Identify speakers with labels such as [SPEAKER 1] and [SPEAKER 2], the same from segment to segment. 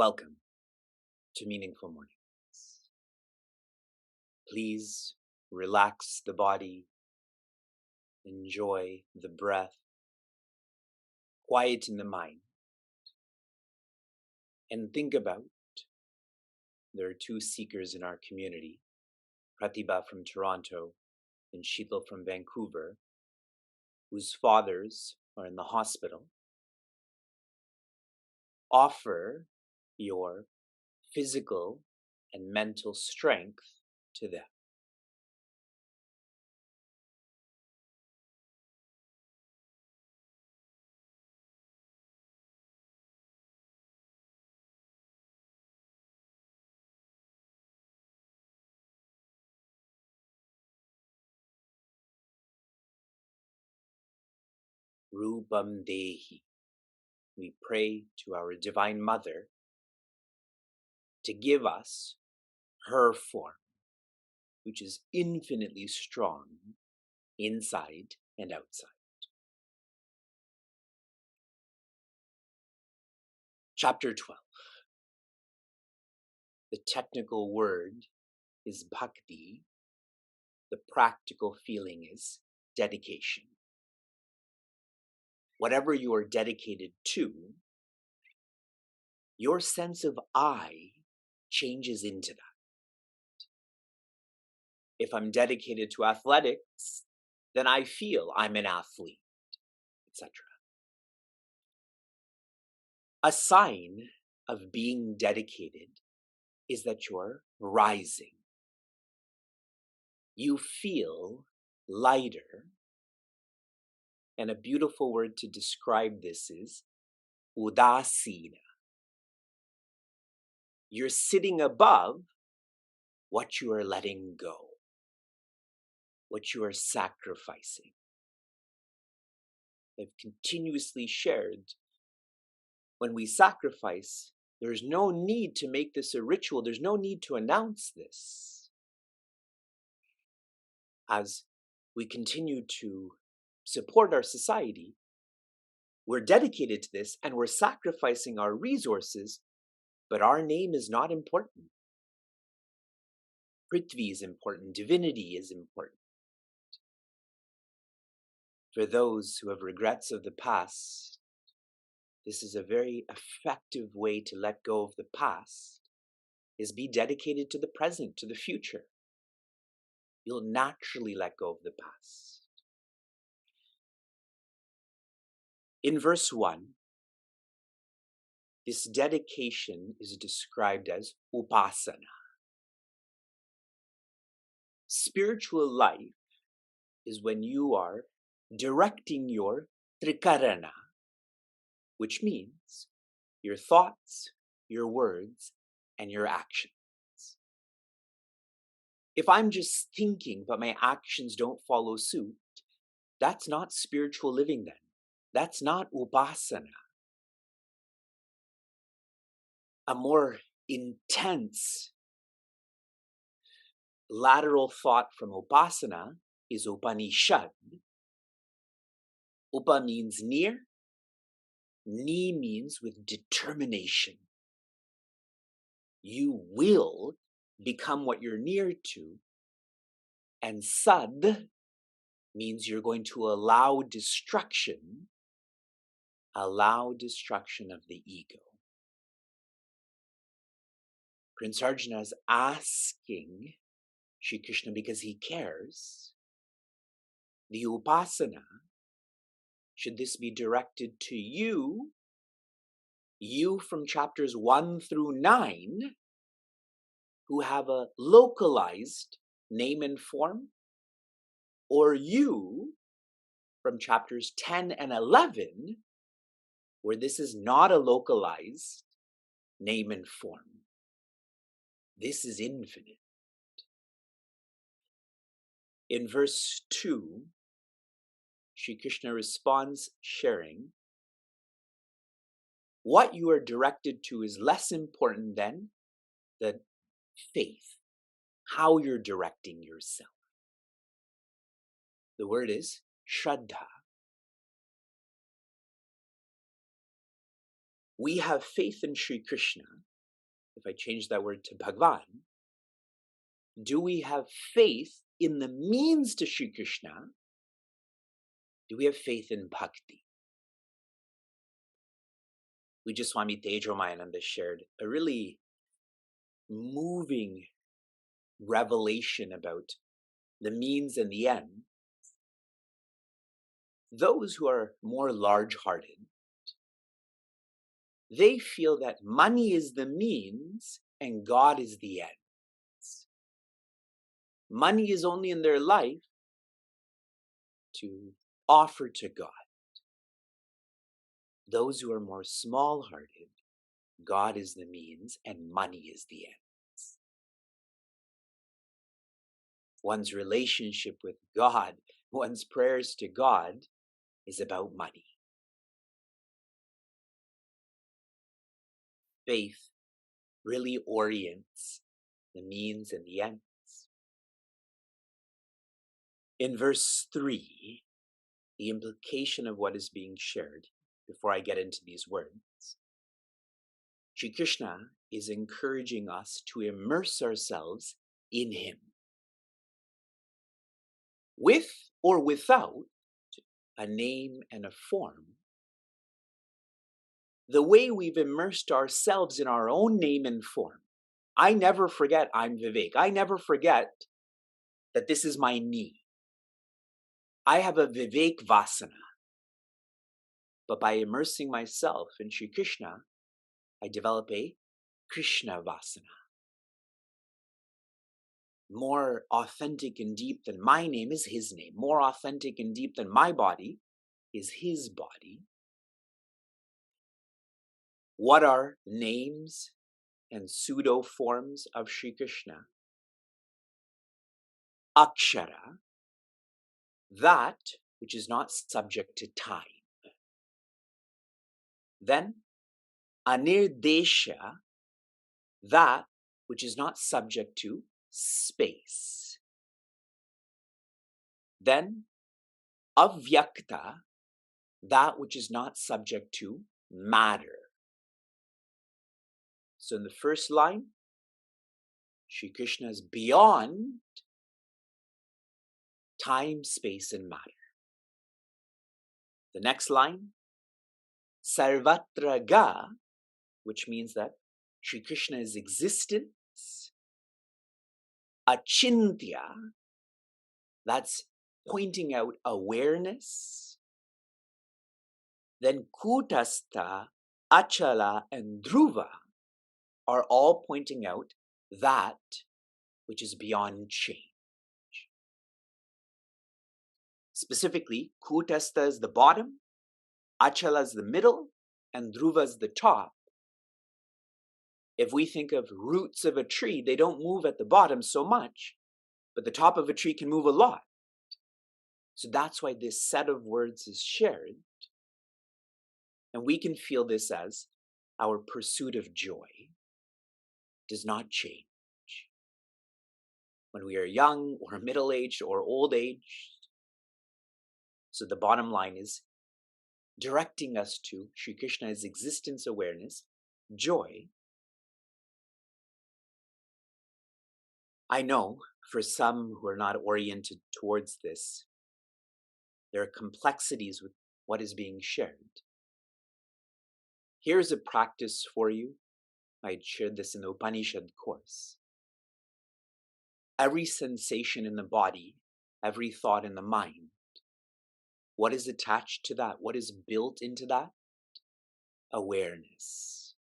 [SPEAKER 1] Welcome to Meaningful Mornings. Please relax the body, enjoy the breath, quieten the mind, and think about there are two seekers in our community, Pratibha from Toronto and Sheetal from Vancouver, whose fathers are in the hospital. Offer your physical and mental strength to them. Rupam Dehi. We pray to our Divine Mother to give us her form, which is infinitely strong inside and outside. Chapter 12. The technical word is bhakti. The practical feeling is dedication. Whatever you are dedicated to, your sense of I changes into that. If I'm dedicated to athletics, then I feel I'm an athlete, etc. A sign of being dedicated is that you're rising. You feel lighter. And a beautiful word to describe this is udasina. You're sitting above what you are letting go, what you are sacrificing. I've continuously shared when we sacrifice, there's no need to make this a ritual. There's no need to announce this. As we continue to support our society, we're dedicated to this and we're sacrificing our resources, but our name is not important. Prithvi is important. Divinity is important. For those who have regrets of the past, this is a very effective way to let go of the past, is be dedicated to the present, to the future. You'll naturally let go of the past. In verse 1, this dedication is described as upasana. Spiritual life is when you are directing your trikarana, which means your thoughts, your words, and your actions. If I'm just thinking but my actions don't follow suit, that's not spiritual living then. That's not upasana. A more intense lateral thought from upasana is Upanishad. Upa means near. Ni means with determination. You will become what you're near to. And sad means you're going to allow destruction of the ego. Prince Arjuna is asking Shri Krishna because he cares. The upasana, should this be directed to you from chapters 1 through 9, who have a localized name and form, or you from chapters 10 and 11, where this is not a localized name and form. This is infinite. In verse 2, Sri Krishna responds, sharing, what you are directed to is less important than the faith, how you're directing yourself. The word is Shraddha. We have faith in Sri Krishna. If I change that word to Bhagwan, do we have faith in the means to Sri Krishna? Do we have faith in bhakti? Vijay Swami Tejomayananda shared a really moving revelation about the means and the end. Those who are more large-hearted, they feel that money is the means and God is the end. Money is only in their life to offer to God. Those who are more small-hearted, God is the means and money is the end. One's relationship with God, one's prayers to God is about money. Faith really orients the means and the ends. In verse 3, the implication of what is being shared, before I get into these words, Sri Krishna is encouraging us to immerse ourselves in Him. With or without a name and a form, the way we've immersed ourselves in our own name and form. I never forget I'm Vivek. I never forget that this is my knee. I have a Vivek Vasana. But by immersing myself in Sri Krishna, I develop a Krishna Vasana. More authentic and deep than my name is His name. More authentic and deep than my body is His body. What are names and pseudo forms of Sri Krishna? Akshara, that which is not subject to time. Then anirdesha, that which is not subject to space. Then avyakta, that which is not subject to matter. So in the first line, Sri Krishna is beyond time, space, and matter. The next line, sarvatraga, which means that Sri Krishna is existence. Achintya, that's pointing out awareness. Then kutastha, achala, and dhruva are all pointing out that which is beyond change. Specifically, kutastha is the bottom, achala is the middle, and dhruva is the top. If we think of roots of a tree, they don't move at the bottom so much, but the top of a tree can move a lot. So that's why this set of words is shared. And we can feel this as our pursuit of joy does not change. When we are young or middle-aged or old-aged. So the bottom line is directing us to Sri Krishna's existence awareness, joy. I know for some who are not oriented towards this, there are complexities with what is being shared. Here's a practice for you. I shared this in the Upanishad course. Every sensation in the body, every thought in the mind What is attached to that? What is built into that? Awareness.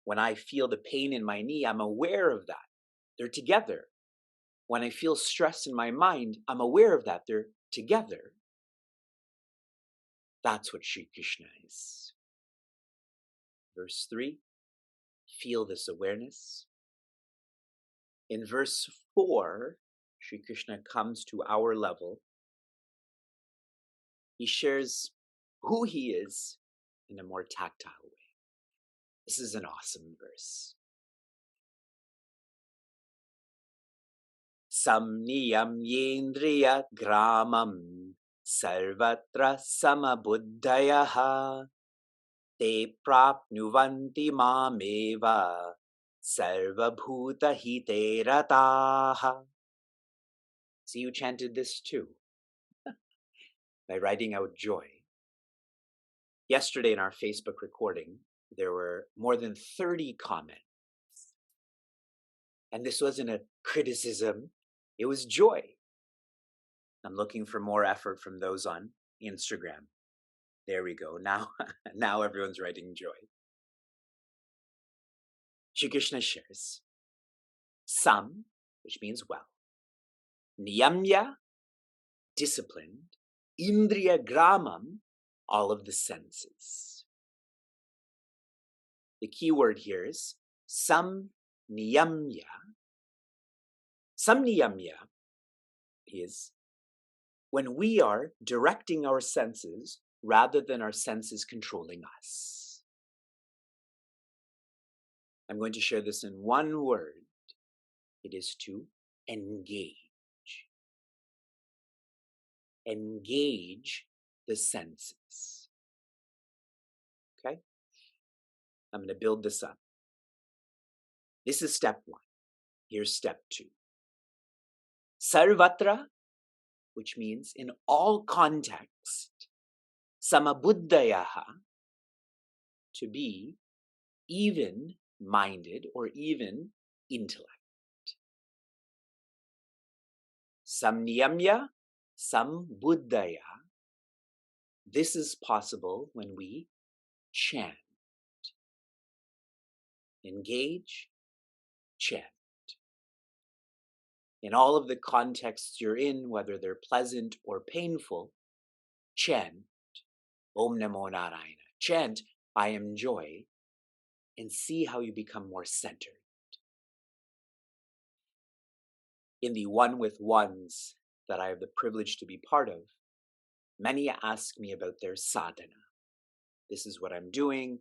[SPEAKER 1] When I feel the pain in my knee, I'm aware of that. They're together. When I feel stress in my mind, I'm aware of that. They're together. That's what Sri Krishna is. Verse 3, feel this awareness. In verse 4, Sri Krishna comes to our level. He shares who he is in a more tactile way. This is an awesome verse. Samniyamyendriya gramam sarvatra samabuddhayaha te prapnuvanti mameva sarvabhuta hite rataha. See, you chanted this too by writing out joy. Yesterday in our Facebook recording, there were more than 30 comments. And this wasn't a criticism, it was joy. I'm looking for more effort from those on Instagram. There we go. Now everyone's writing joy. Shri Krishna shares sam, which means well, niyamya, disciplined, indriya gramam, all of the senses. The key word here is samniyamya. Samniyamya is when we are directing our senses rather than our senses controlling us. I'm going to share this in one word. It is to engage. Engage the senses. Okay? I'm going to build this up. This is step 1. Here's step 2. Sarvatra, which means in all context, samabuddhayaha, to be even-minded or even intellect. Samniyamya, sambuddhaya. This is possible when we chant. Engage, chant. In all of the contexts you're in, whether they're pleasant or painful, chant Om Namo Narayana. Chant I am joy, and see how you become more centered. In the one with ones that I have the privilege to be part of, many ask me about their sadhana. This is what I'm doing.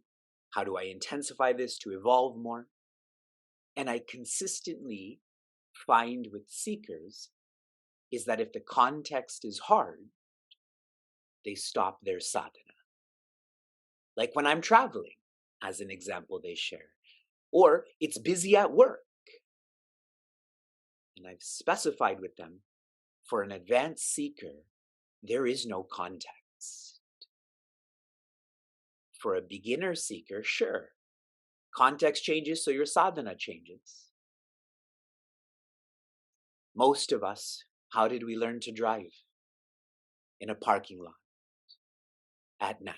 [SPEAKER 1] How do I intensify this to evolve more? And I consistently find with seekers is that if the context is hard, they stop their sadhana. Like when I'm traveling, as an example they share. Or it's busy at work. And I've specified with them, for an advanced seeker, there is no context. For a beginner seeker, sure, context changes, so your sadhana changes. Most of us, how did we learn to drive? In a parking lot, at night,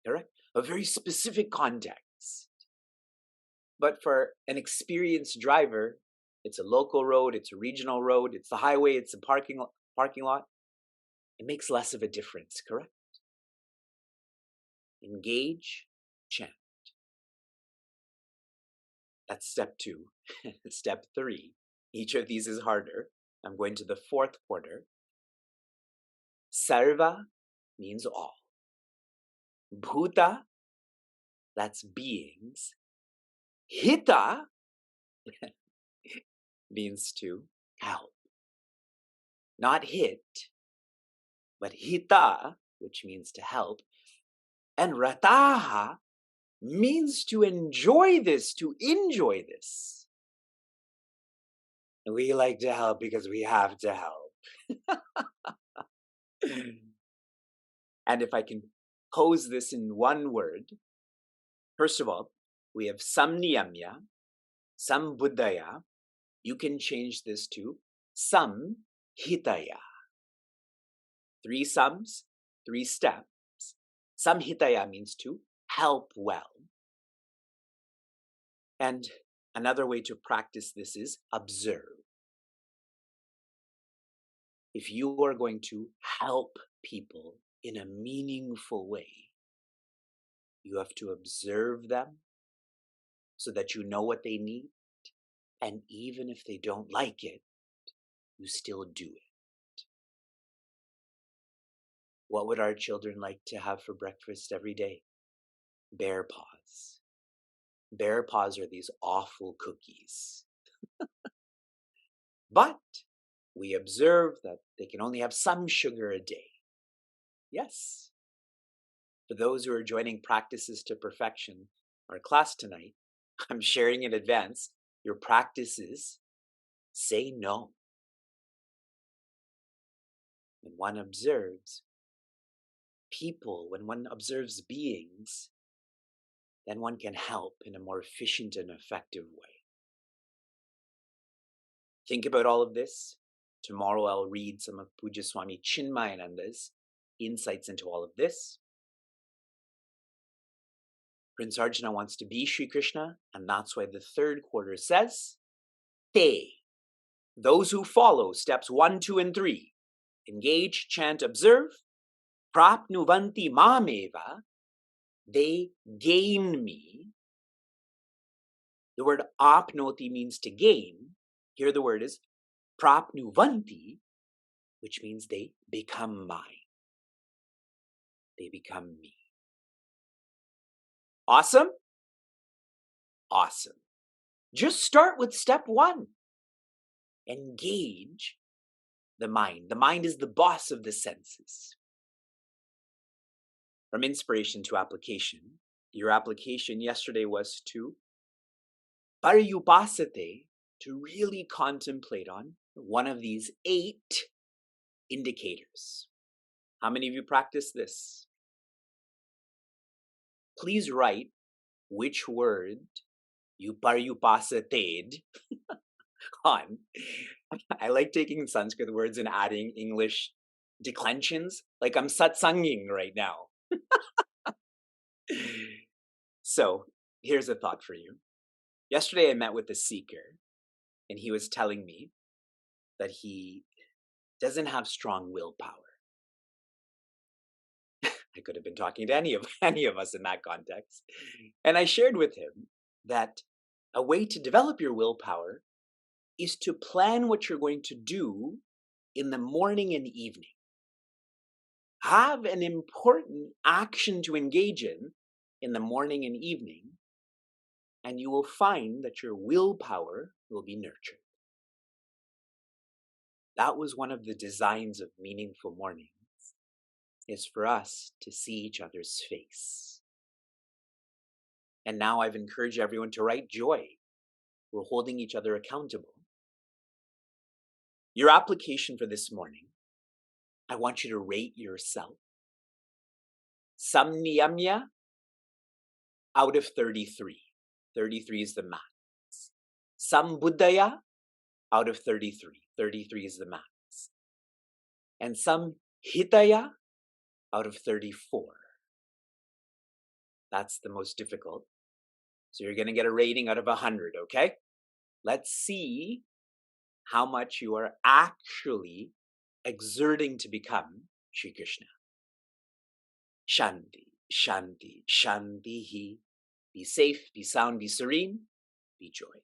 [SPEAKER 1] correct? A very specific context. But for an experienced driver, it's a local road, it's a regional road, it's the highway, it's a parking lot. It makes less of a difference, correct? Engage, chant. That's step 2. Step 3. Each of these is harder. I'm going to the 4th quarter. Sarva means all. Bhuta, that's beings. Hita means to help. Not hit, but hita, which means to help. And rataha means to enjoy this, to enjoy this. And we like to help because we have to help. And if I can pose this in one word, first of all, we have samniyamya, sambuddhaya. You can change this to samhitaya. 3 sums, 3 steps. Samhitaya means to help well. And another way to practice this is observe. If you are going to help people in a meaningful way, you have to observe them so that you know what they need. And even if they don't like it, you still do it. What would our children like to have for breakfast every day? Bear paws. Bear paws are these awful cookies. But we observe that they can only have some sugar a day. Yes. For those who are joining Practices to Perfection, our class tonight, I'm sharing in advance, your practice is say no. When one observes people, when one observes beings, then one can help in a more efficient and effective way. Think about all of this. Tomorrow I'll read some of Pujya Swami Chinmayananda's insights into all of this. Prince Arjuna wants to be Sri Krishna, and that's why the third quarter says, Te, those who follow steps 1, 2, and 3, engage, chant, observe, prapnuvanti mameva, they gain me. The word apnoti means to gain. Here the word is prapnuvanti, which means they become mine. They become me. Awesome? Awesome. Just start with step 1. Engage the mind. The mind is the boss of the senses. From inspiration to application, your application yesterday was to parayupasate, to really contemplate on one of these 8 indicators. How many of you practice this? Please write which word you parayupasated on. I like taking Sanskrit words and adding English declensions, like I'm satsanging right now. So here's a thought for you. Yesterday I met with a seeker, and he was telling me that he doesn't have strong willpower. I could have been talking to any of us in that context. And I shared with him that a way to develop your willpower is to plan what you're going to do in the morning and evening. Have an important action to engage in the morning and evening, and you will find that your willpower will be nurtured. That was one of the designs of Meaningful Mornings, is for us to see each other's face. And now I've encouraged everyone to write joy. We're holding each other accountable. Your application for this morning, I want you to rate yourself. Samniyamya out of 33. 33 is the max. Sambuddhaya out of 33. 33 is the max. And Samhitaya out of 34. That's the most difficult. So you're going to get a rating out of 100, okay? Let's see how much you are actually exerting to become Sri Krishna. Shanti, Shanti, Shantihi. Be safe, be sound, be serene, be joy.